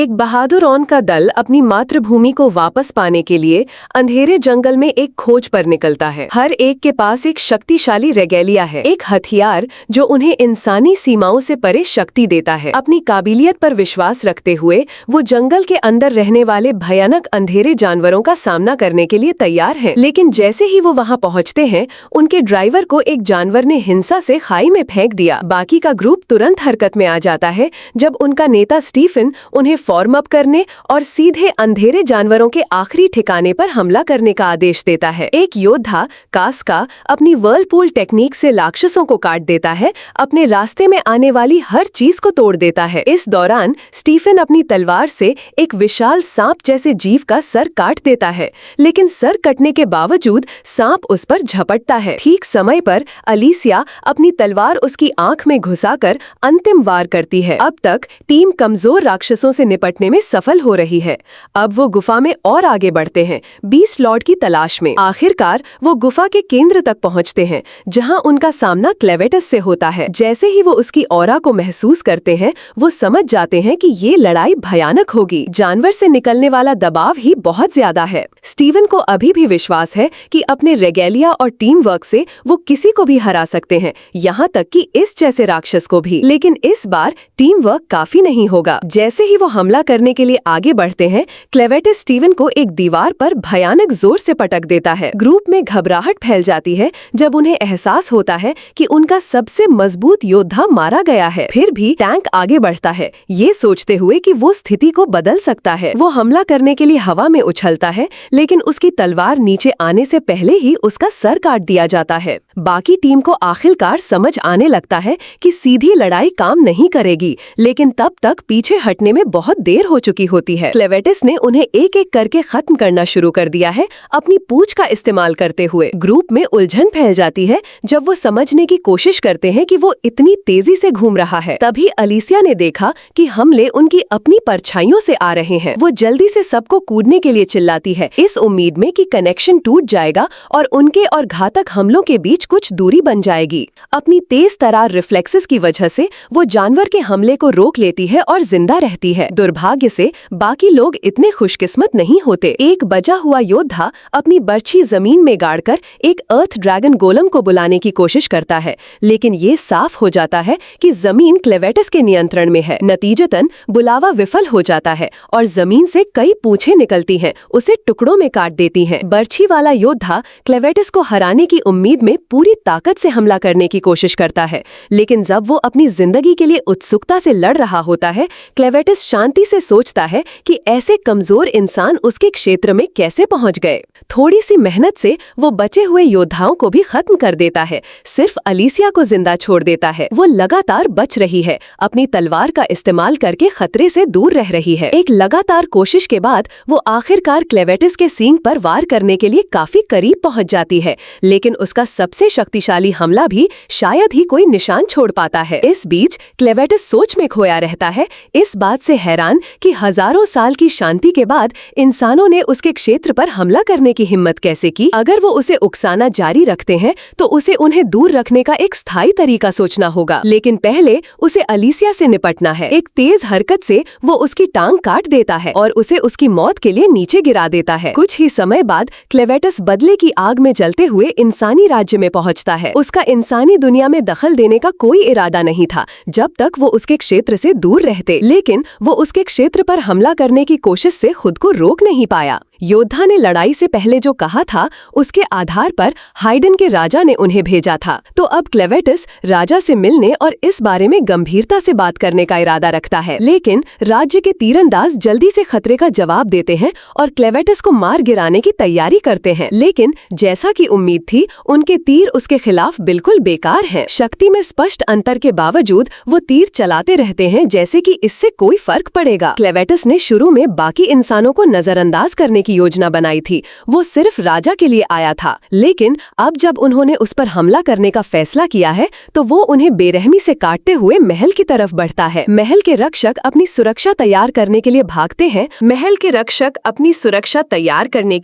एक बहादुर ऑन का दल अपनी मातृभूमि को वापस पाने के लिए अंधेरे जंगल में एक खोज पर निकलता है। हर एक के पास एक शक्तिशाली रेगैलिया है, एक हथियार जो उन्हें इंसानी सीमाओं से परे शक्ति देता है। अपनी काबिलियत पर विश्वास रखते हुए वो जंगल के अंदर रहने वाले भयानक अंधेरे जानवरों का सामना करने के लिए तैयार है। लेकिन जैसे ही वो वहाँ पहुँचते हैं, उनके ड्राइवर को एक जानवर ने हिंसा से खाई में फेंक दिया। बाकी का ग्रुप तुरंत हरकत में आ जाता है जब उनका नेता स्टीफन उन्हें फॉर्म अप करने और सीधे अंधेरे जानवरों के आखिरी ठिकाने पर हमला करने का आदेश देता है। एक योद्धा कास्का अपनी वर्लपूल टेक्निक से राक्षसों को काट देता है, अपने रास्ते में आने वाली हर चीज को तोड़ देता है। इस दौरान स्टीफन अपनी तलवार से एक विशाल सांप जैसे जीव का सर काट देता है, लेकिन सर कटने के बावजूद सांप उस पर झपटता है। ठीक समय पर अलीसिया अपनी तलवार उसकी आंख में घुसाकर अंतिम वार करती है। अब तक टीम कमजोर राक्षसों से निपटने में सफल हो रही है। अब वो गुफा में और आगे बढ़ते हैं, बीस्ट लॉर्ड की तलाश में। आखिरकार वो गुफा के केंद्र तक पहुंचते हैं, जहां उनका सामना क्लेवेटस से होता है। जैसे ही वो उसकी ऑरा को महसूस करते हैं, वो समझ जाते हैं कि ये लड़ाई भयानक होगी। जानवर से निकलने वाला दबाव ही बहुत ज्यादा है। स्टीवन को अभी भी विश्वास है कि अपने रेगैलिया और टीम वर्क से वो किसी को भी हरा सकते हैं, यहाँ तक कि इस जैसे राक्षस को भी। लेकिन इस बार टीम वर्क काफी नहीं होगा। जैसे ही वो हमला करने के लिए आगे बढ़ते हैं, क्लेवेटस स्टीवन को एक दीवार पर भयानक जोर से पटक देता है। ग्रुप में घबराहट फैल जाती है जब उन्हें एहसास होता है कि उनका सबसे मजबूत योद्धा मारा गया है। फिर भी टैंक आगे बढ़ता है, ये सोचते हुए कि वो स्थिति को बदल सकता है। वो हमला करने के लिए हवा में उछलता है, लेकिन उसकी तलवार नीचे आने से पहले ही उसका सर काट दिया जाता है। बाकी टीम को आखिरकार समझ आने लगता है कि सीधी लड़ाई काम नहीं करेगी, लेकिन तब तक पीछे हटने में बहुत देर हो चुकी होती है। क्लेवेटस ने उन्हें एक एक करके खत्म करना शुरू कर दिया है, अपनी पूंछ का इस्तेमाल करते हुए। ग्रुप में उलझन फैल जाती है जब वो समझने की कोशिश करते हैं कि वो इतनी तेजी से घूम रहा है। तभी अलीसिया ने देखा कि हमले उनकी अपनी परछाइयों से आ रहे हैं। वो जल्दी से सबको कूदने के लिए चिल्लाती है, इस उम्मीद में कि कनेक्शन टूट जाएगा और उनके और घातक हमलों के बीच कुछ दूरी बन जाएगी। अपनी तेज तरार रिफ्लेक्सेस की वजह से वो जानवर के हमले को रोक लेती है और जिंदा रहती है। दुर्भाग्य से बाकी लोग इतने खुशकिस्मत नहीं होते। एक बचा हुआ योद्धा अपनी बर्छी जमीन में गाड़कर एक अर्थ ड्रैगन गोलम को बुलाने की कोशिश करता है, लेकिन ये साफ हो जाता है कि जमीन क्लेवेटस के नियंत्रण में है। नतीजतन बुलावा विफल हो जाता है और जमीन से कई पूंछें निकलती हैं, उसे टुकड़ों में काट देती हैं। बर्छी वाला योद्धा क्लेवेटस को हराने की उम्मीद में पूरी ताकत से हमला करने की कोशिश करता है, लेकिन जब वो अपनी जिंदगी के लिए उत्सुकता से लड़ रहा होता है, क्लेवेटस शांति से सोचता है कि ऐसे कमजोर इंसान उसके क्षेत्र में कैसे पहुंच गए। थोड़ी सी मेहनत से वो बचे हुए योद्धाओं को भी खत्म कर देता है, सिर्फ अलीसिया को जिंदा छोड़ देता है। वो लगातार बच रही है, अपनी तलवार का इस्तेमाल करके खतरे से दूर रह रही है। एक लगातार कोशिश के बाद वो आखिरकार क्लेवेटस के सींग पर वार करने के लिए काफी करीब पहुंच जाती है, लेकिन उसका सबसे शक्तिशाली हमला भी शायद ही कोई निशान छोड़ पाता है। इस बीच क्लेवेटस सोच में खोया रहता है, इस बात से हैरान कि हजारों साल की शांति के बाद इंसानों ने उसके क्षेत्र पर हमला करने की हिम्मत कैसे की। अगर वो उसे उकसाना जारी रखते हैं तो उसे उन्हें दूर रखने का एक स्थायी तरीका सोचना होगा, लेकिन पहले उसे अलीसिया से निपटना है। एक तेज हरकत से वो उसकी टांग काट देता है और उसे उसकी मौत के लिए नीचे गिरा देता है। कुछ ही समय बाद क्लेवेटस बदले की आग में जलते हुए इंसानी राज्य में पहुंचता है। उसका इंसानी दुनिया में दखल देने का कोई इरादा नहीं था जब तक वो उसके क्षेत्र से दूर रहते, लेकिन वो उसके क्षेत्र पर हमला करने की कोशिश से खुद को रोक नहीं पाया। योद्धा ने लड़ाई से पहले जो कहा था उसके आधार पर हाइडन के राजा ने उन्हें भेजा था, तो अब क्लेवेटस राजा से मिलने और इस बारे में गंभीरता से बात करने का इरादा रखता है। लेकिन राज्य के तीरंदाज जल्दी से खतरे का जवाब देते हैं और क्लेवेटस को मार गिराने की तैयारी करते हैं, लेकिन जैसा कि उम्मीद थी, उनके तीर उसके खिलाफ बिल्कुल बेकार हैं। शक्ति में स्पष्ट अंतर के बावजूद वो तीर चलाते रहते हैं जैसे कि इससे कोई फर्क पड़ेगा। क्लेवेटस ने शुरू में बाकी इंसानों को नजरअंदाज करने की की योजना बनाई थी वो सिर्फ राजा के लिए आया था, लेकिन अब जब उन्होंने उस पर हमला करने का फैसला किया है तो वो उन्हें बेरहमी से काटते हुए महल की तरफ बढ़ता है। महल के रक्षक अपनी सुरक्षा तैयार करने के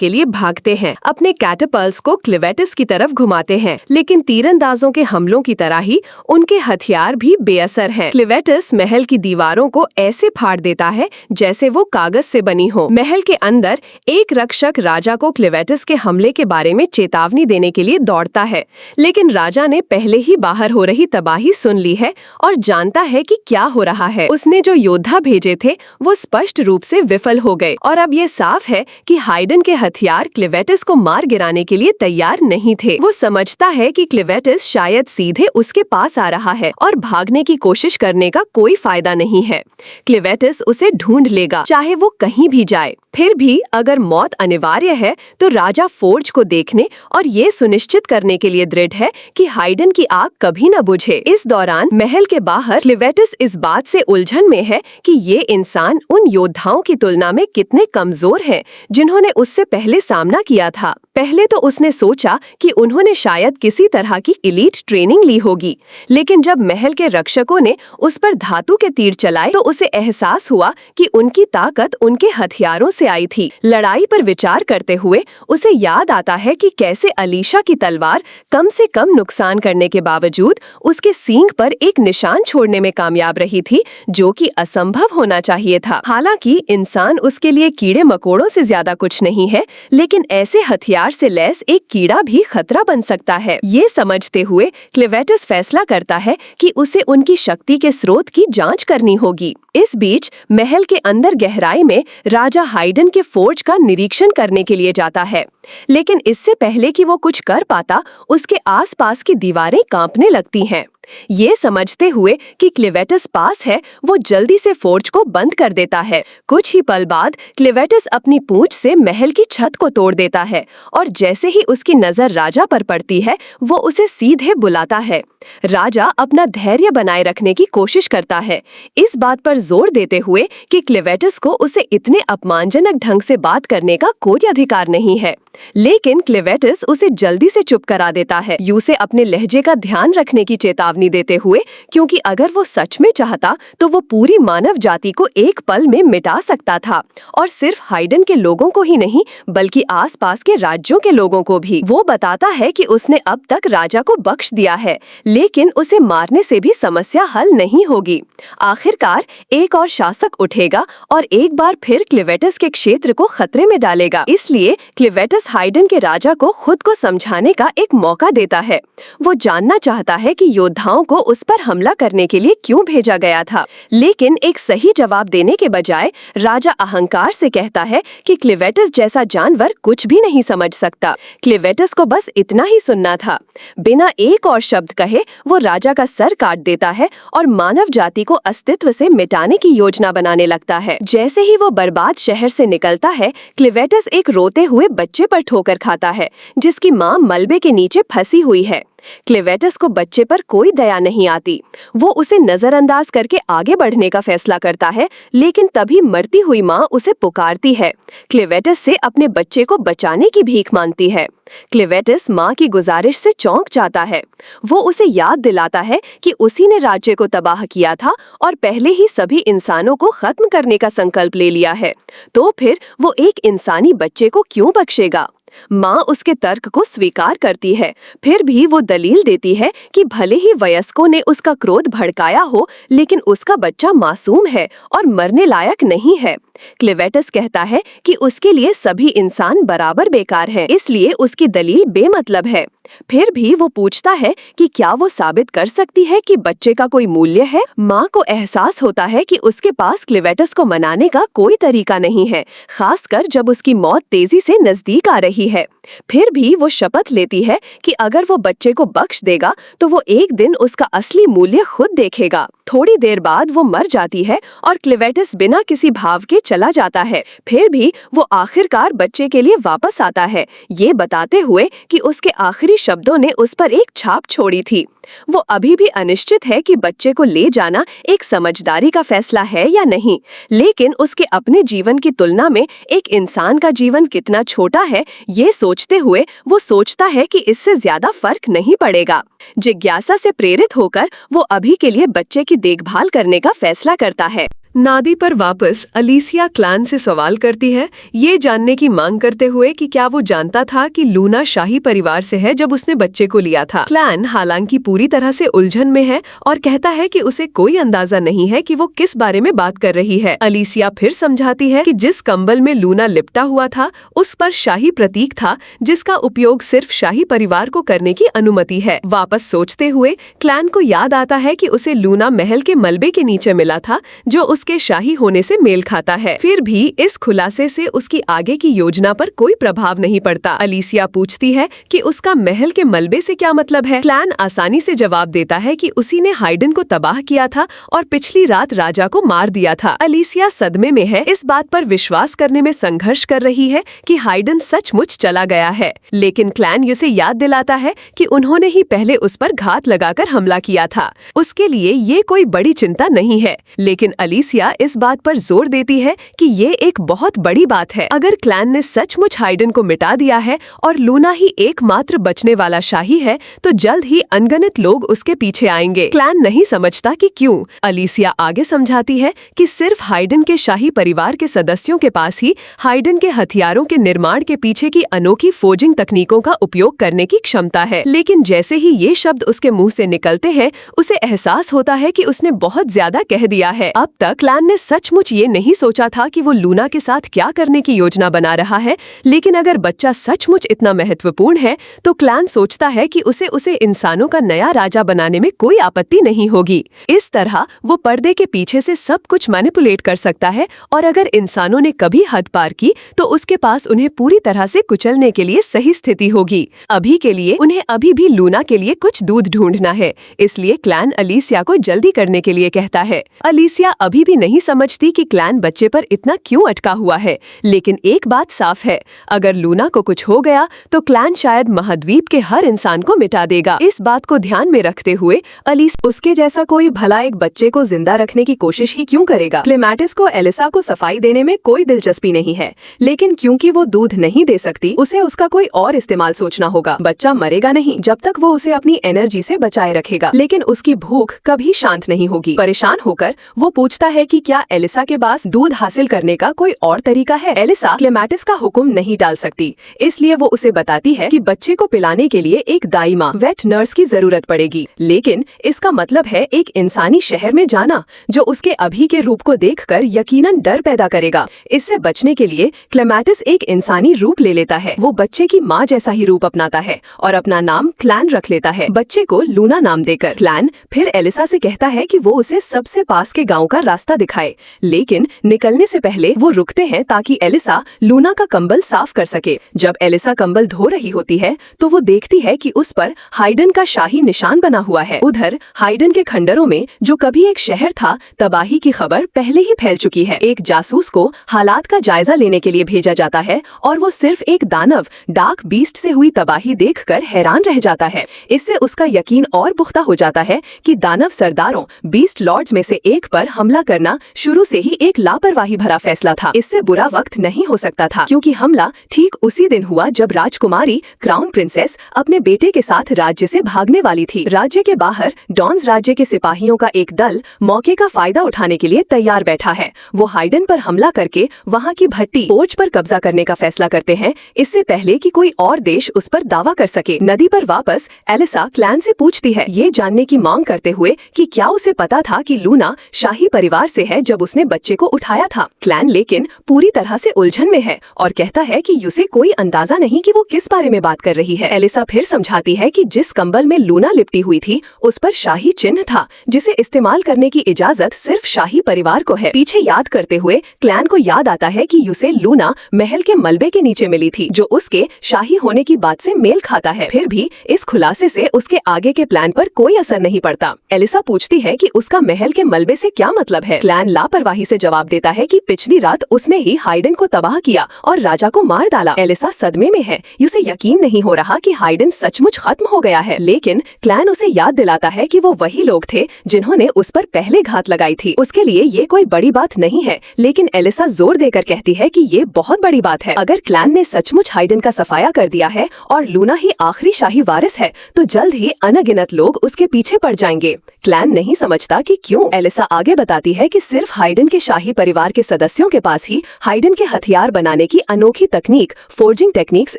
लिए भागते हैं। अपने कैटapults को क्लिवेटिस की तरफ घुमाते हैं, लेकिन तीरंदाजों के हमलों की तरह ही उनके हथियार भी बेअसर हैं। क्लिवेटिस महल की दीवारों को ऐसे फाड़ देता है जैसे वो कागज से बनी हो। महल के अंदर एक रक्षक राजा को क्लिवेटिस के हमले के बारे में चेतावनी देने के लिए दौड़ता है, लेकिन राजा ने पहले ही बाहर हो रही तबाही सुन ली है और जानता है कि क्या हो रहा है। उसने जो योद्धा भेजे थे वो स्पष्ट रूप से विफल हो गए और अब ये साफ है कि हाइडन के हथियार क्लिवेटिस को मार गिराने के लिए तैयार नहीं थे। वो समझता है कि क्लिवेटिस शायद सीधे उसके पास आ रहा है और भागने की कोशिश करने का कोई फायदा नहीं है। क्लिवेटिस उसे ढूंढ लेगा, चाहे वो कहीं भी जाए। फिर भी अगर मौत अनिवार्य है तो राजा फोर्ज को देखने और ये सुनिश्चित करने के लिए दृढ़ है कि हाइडन की आग कभी न बुझे। इस दौरान महल के बाहर क्लिवेटिस इस बात से उलझन में है कि ये इंसान उन योद्धाओं की तुलना में कितने कमजोर हैं जिन्होंने उससे पहले सामना किया था। पहले तो उसने सोचा कि उन्होंने शायद किसी तरह की एलीट ट्रेनिंग ली होगी, लेकिन जब महल के रक्षकों ने उस पर धातु के तीर चलाए तो उसे एहसास हुआ कि उनकी ताकत उनके हथियारों से आई थी। लड़ाई पर विचार करते हुए उसे याद आता है कि कैसे अलीशा की तलवार कम से कम नुकसान करने के बावजूद उसके सींग पर एक निशान छोड़ने में कामयाब रही थी, जो कि असंभव होना चाहिए था। हालांकि इंसान उसके लिए कीड़े मकोड़ों से ज्यादा कुछ नहीं है, लेकिन ऐसे हथियार से लैस एक कीड़ा भी खतरा बन सकता है। ये समझते हुए क्लिवेटिस फैसला करता है कि उसे उनकी शक्ति के स्रोत की जांच करनी होगी। इस बीच महल के अंदर गहराई में राजा हाइडन के फोर्ज का निरीक्षण करने के लिए जाता है, लेकिन इससे पहले कि वो कुछ कर पाता उसके आसपास की दीवारें कांपने लगती हैं। ये समझते हुए कि क्लिवेटिस पास है, वो जल्दी से फोर्ज को बंद कर देता है। कुछ ही पल बाद क्लिवेटिस अपनी पूंछ से महल की छत को तोड़ देता है और जैसे ही उसकी नजर राजा पर पड़ती है वो उसे सीधे बुलाता है। राजा अपना धैर्य बनाए रखने की कोशिश करता है, इस बात पर जोर देते हुए कि क्लिवेटिस को उसे इतने अपमानजनक ढंग से बात करने का कोई अधिकार नहीं है, लेकिन क्लिवेटिस उसे जल्दी से चुप करा देता है, यूं अपने लहजे का ध्यान रखने की चेतावनी देते हुए, क्योंकि अगर वो सच में चाहता तो वो पूरी मानव जाति को एक पल में मिटा सकता था, और सिर्फ हाइडन के लोगों को ही नहीं बल्कि आसपास के राज्यों के लोगों को भी। वो बताता है कि उसने अब तक राजा को बख्श दिया है, लेकिन उसे मारने से भी समस्या हल नहीं होगी। आखिरकार एक और शासक उठेगा और एक बार फिर क्लिवेटिस के क्षेत्र को खतरे में डालेगा। इसलिए क्लिवेटिस हाइडन के राजा को खुद को समझाने का एक मौका देता है। वो जानना चाहता है कि योद्धाओं को उस पर हमला करने के लिए क्यों भेजा गया था, लेकिन एक सही जवाब देने के बजाय राजा अहंकार से कहता है कि क्लिवेटिस जैसा जानवर कुछ भी नहीं समझ सकता। क्लिवेटिस को बस इतना ही सुनना था। बिना एक और शब्द कहे वो राजा का सर काट देता है और मानव जाति को अस्तित्व से मिटाने की योजना बनाने लगता है। जैसे ही वो बर्बाद शहर से निकलता है, क्लिवेटिस एक रोते हुए बच्चे पर ठोकर खाता है जिसकी माँ मलबे के नीचे फंसी हुई है। क्लिवेटिस को बच्चे पर कोई दया नहीं आती। वो उसे नजरअंदाज करके आगे बढ़ने का फैसला करता है, लेकिन तभी मरती हुई माँ उसे पुकारती है। क्लिवेटिस से अपने बच्चे को बचाने की भीख मांगती है। क्लिवेटिस माँ की गुजारिश से चौंक जाता है। वो उसे याद दिलाता है कि उसी ने राज्य को तबाह किया था और पहले ही सभी इंसानों को खत्म करने का संकल्प ले लिया है, तो फिर वो एक इंसानी बच्चे को क्यों बख्शेगा। माँ उसके तर्क को स्वीकार करती है, फिर भी वो दलील देती है कि भले ही वयस्कों ने उसका क्रोध भड़काया हो, लेकिन उसका बच्चा मासूम है और मरने लायक नहीं है। क्लिवेटिस कहता है कि उसके लिए सभी इंसान बराबर बेकार हैं, इसलिए उसकी दलील बेमतलब है। फिर भी वो पूछता है कि क्या वो साबित कर सकती है कि बच्चे का कोई मूल्य है। माँ को एहसास होता है कि उसके पास क्लिवेटिस को मनाने का कोई तरीका नहीं है, खासकर जब उसकी मौत तेजी से नजदीक आ रही है। फिर भी वो शपथ लेती है कि अगर वो बच्चे को बख्श देगा तो वो एक दिन उसका असली मूल्य खुद देखेगा। थोड़ी देर बाद वो मर जाती है और क्लिवेटिस बिना किसी भाव के चला जाता है। फिर भी वो आखिरकार बच्चे के लिए वापस आता है, ये बताते हुए कि उसके आखिरी शब्दों ने उस पर एक छाप छोड़ी थी। वो अभी भी अनिश्चित है कि बच्चे को ले जाना एक समझदारी का फैसला है या नहीं, लेकिन उसके अपने जीवन की तुलना में एक इंसान का जीवन कितना छोटा है, ये सोचते हुए वो सोचता है कि इससे ज्यादा फर्क नहीं पड़ेगा। जिज्ञासा से प्रेरित होकर वो अभी के लिए बच्चे की देखभाल करने का फैसला करता है। नादी पर वापस अलीसिया क्लैन से सवाल करती है, ये जानने की मांग करते हुए कि क्या वो जानता था कि लूना शाही परिवार से है जब उसने बच्चे को लिया था। क्लैन हालांकि पूरी तरह से उलझन में है और कहता है कि उसे कोई अंदाजा नहीं है कि वो किस बारे में बात कर रही है। अलीसिया फिर समझाती है कि जिस कंबल में लूना लिपटा हुआ था उस पर शाही प्रतीक था, जिसका उपयोग सिर्फ शाही परिवार को करने की अनुमति है। वापस सोचते हुए क्लैन को याद आता है कि उसे लूना महल के मलबे के नीचे मिला था, जो उसके शाही होने से मेल खाता है। फिर भी इस खुलासे से उसकी आगे की योजना पर कोई प्रभाव नहीं पड़ता। अलीसिया पूछती है कि उसका महल के मलबे से क्या मतलब है। क्लैन आसानी से जवाब देता है कि उसी ने हाइडन को तबाह किया था और पिछली रात राजा को मार दिया था। अलीसिया सदमे में है, इस बात पर विश्वास करने में संघर्ष कर रही है कि हाइडन सचमुच चला गया है, लेकिन क्लैन उसे याद दिलाता है कि उन्होंने ही पहले उस पर घात लगाकर हमला किया था। उसके लिए ये कोई बड़ी चिंता नहीं है, लेकिन अलीसिया इस बात पर जोर देती है कि ये एक बहुत बड़ी बात है। अगर क्लैन ने सचमुच हाइडन को मिटा दिया है और लूना ही एकमात्र बचने वाला शाही है, तो जल्द ही अनगिनत लोग उसके पीछे आएंगे। क्लैन नहीं समझता कि क्यों। अलीसिया आगे समझाती है कि सिर्फ हाइडन के शाही परिवार के सदस्यों के पास ही हाइडन के हथियारों के निर्माण के पीछे की अनोखी फोजिंग तकनीकों का उपयोग करने की क्षमता है। लेकिन जैसे ही ये शब्द उसके मुंह से निकलते हैं, उसे एहसास होता है कि उसने बहुत ज्यादा कह दिया है। अब तक क्लैन ने सचमुच ये नहीं सोचा था कि वो लूना के साथ क्या करने की योजना बना रहा है, लेकिन अगर बच्चा सचमुच इतना महत्वपूर्ण है तो क्लैन सोचता है कि उसे इंसानों का नया राजा बनाने में कोई आपत्ति नहीं होगी। इस तरह वो पर्दे के पीछे से सब कुछ मैनिपुलेट कर सकता है और अगर इंसानों ने कभी हद पार की तो उसके पास उन्हें पूरी तरह से कुचलने के लिए सही स्थिति होगी। अभी के लिए उन्हें अभी भी लूना के लिए कुछ दूध ढूंढना है, इसलिए क्लैन अलीसिया को जल्दी करने के लिए कहता है। अलीसिया अभी भी नहीं समझती कि क्लैन बच्चे पर इतना क्यों अटका हुआ है, लेकिन एक बात साफ है, अगर लूना को कुछ हो गया तो क्लैन शायद महाद्वीप के हर इंसान को मिटा देगा। इस बात को ध्यान में रखते हुए अलीसिया उसके जैसा कोई भला एक बच्चे को जिंदा रखने की कोशिश ही क्यों करेगा। क्लेमेटिस को एलिसा को सफाई देने में कोई दिलचस्पी नहीं है, लेकिन क्योंकि वो दूध नहीं दे सकती, उसे उसका कोई और इस्तेमाल सोचना होगा। बच्चा मरेगा नहीं जब तक वो उसे अपनी एनर्जी से बचाए रखेगा, लेकिन उसकी भूख कभी शांत नहीं होगी। परेशान होकर वो पूछता है कि क्या एलिसा के पास दूध हासिल करने का कोई और तरीका है। एलिसा क्लेमेटिस का हुक्म नहीं टाल सकती, इसलिए वो उसे बताती है कि बच्चे को पिलाने के लिए एक दाई माँ वेट नर्स की जरूरत पड़ेगी, लेकिन इसका मतलब है एक इंसानी शहर में जाना जो उसके अभी के रूप को देखकर यकीनन डर पैदा करेगा। इससे बचने के लिए क्लेमेटिस एक इंसानी रूप ले लेता है। वो बच्चे की माँ जैसा ही रूप अपनाता है और अपना नाम क्लैन रख लेता है, बच्चे को लूना नाम देकर। क्लैन फिर एलिसा से कहता है कि वो उसे सबसे पास के गाँव का रास्ता दिखाए, लेकिन निकलने से पहले वो रुकते हैं ताकि एलिसा लूना का कंबल साफ कर सके। जब एलिसा कंबल धो रही होती है तो वो देखती है कि उस पर हाइडन का शाही निशान बना हुआ है। उधर हाइडन के खंडरों में जो कभी एक शहर था, तबाही की खबर पहले ही फैल चुकी है। एक जासूस को हालात का जायजा लेने के लिए भेजा जाता है और वो सिर्फ एक दानव डार्क बीस्ट से हुई तबाही देखकर हैरान रह जाता है। इससे उसका यकीन और पुख्ता हो जाता है कि दानव सरदारों बीस्ट लॉर्ड्स में से एक पर हमला करना शुरू से ही एक लापरवाही भरा फैसला था। इससे बुरा वक्त नहीं हो सकता था, क्योंकि हमला ठीक उसी दिन हुआ जब राजकुमारी क्राउन प्रिंसेस अपने बेटे के साथ राज्य से भागने वाली थी। राज्य के बाहर डॉन्स राज्य के सिपाहियों का एक दल मौके का फायदा उठाने के लिए तैयार बैठा है। वो हाइडन पर हमला करके वहाँ की भट्टी पोर्च पर कब्जा करने का फैसला करते हैं, इससे पहले कि कोई और देश उस पर दावा कर सके। नदी पर वापस एलिसा क्लैन से पूछती है, ये जानने की मांग करते हुए कि क्या उसे पता था कि लूना शाही परिवार से है जब उसने बच्चे को उठाया था। क्लैन लेकिन पूरी तरह से उलझन में है और कहता है कि उसे कोई अंदाजा नहीं कि वो किस बारे में बात कर रही है। एलिसा फिर समझाती है कि जिस कंबल में लूना लिपटी हुई थी उस पर शाही चिन्ह था, जिसे इस्तेमाल करने की इजाजत सिर्फ शाही परिवार को है। पीछे याद करते हुए क्लैन को याद आता है कि उसे लूना महल के मलबे के नीचे मिली थी, जो उसके शाही होने की बात से मेल खाता है। फिर भी इस खुलासे से उसके आगे के प्लान पर कोई असर नहीं पड़ता। एलिसा पूछती है कि उसका महल के मलबे से क्या मतलब है। है। क्लैन लापरवाही से जवाब देता है कि पिछली रात उसने ही हाइडन को तबाह किया और राजा को मार डाला। एलिसा सदमे में है, उसे यकीन नहीं हो रहा कि हाइडन सचमुच खत्म हो गया है, लेकिन क्लैन उसे याद दिलाता है कि वो वही लोग थे जिन्होंने उस पर पहले घात लगाई थी। उसके लिए ये कोई बड़ी बात नहीं है, लेकिन एलिसा जोर देकर कहती है कि ये बहुत बड़ी बात है। अगर क्लैन ने सचमुच हाइडन का सफाया कर दिया है और लूना ही आखिरी शाही वारिस है, तो जल्द ही अनगिनत लोग उसके पीछे पड़ जाएंगे। क्लैन नहीं समझता कि क्यों। एलिसा आगे बताती है कि सिर्फ हाइडन के शाही परिवार के सदस्यों के पास ही हाइडन के हथियार बनाने की अनोखी तकनीक, फोर्जिंग टेक्निक्स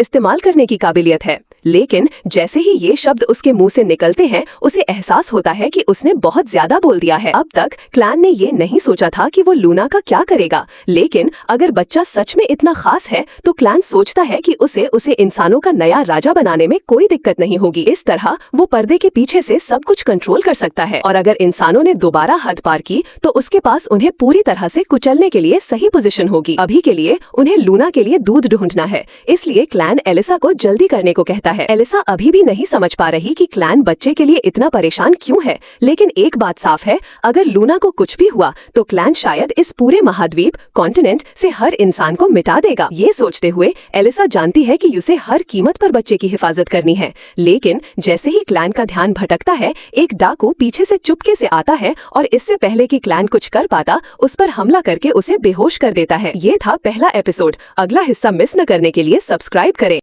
इस्तेमाल करने की काबिलियत है। लेकिन जैसे ही ये शब्द उसके मुंह से निकलते हैं, उसे एहसास होता है कि उसने बहुत ज्यादा बोल दिया है। अब तक क्लैन ने ये नहीं सोचा था कि वो लूना का क्या करेगा, लेकिन अगर बच्चा सच में इतना खास है तो क्लैन सोचता है कि उसे इंसानों का नया राजा बनाने में कोई दिक्कत नहीं होगी। इस तरह वो पर्दे के पीछे से सब कुछ कंट्रोल कर सकता है, और अगर इंसानों ने दोबारा हद पार की तो उसके पास उन्हें पूरी तरह से कुचलने के लिए सही पोजीशन होगी। अभी के लिए उन्हें लूना के लिए दूध ढूंढना है, इसलिए क्लैन एलिसा को जल्दी करने को कहता है। एलिसा अभी भी नहीं समझ पा रही कि क्लैन बच्चे के लिए इतना परेशान क्यों है, लेकिन एक बात साफ है, अगर लूना को कुछ भी हुआ तो क्लैन शायद इस पूरे महाद्वीप कॉन्टिनेंट से हर इंसान को मिटा देगा। ये सोचते हुए एलिसा जानती है कि उसे हर कीमत पर बच्चे की हिफाजत करनी है, लेकिन जैसे ही क्लैन का ध्यान भटकता है, एक डाकू पीछे से चुपके से आता है और इससे पहले कि क्लैन कुछ कर पाता, उस पर हमला करके उसे बेहोश कर देता है। ये था पहला एपिसोड। अगला हिस्सा मिस न करने के लिए सब्सक्राइब करें।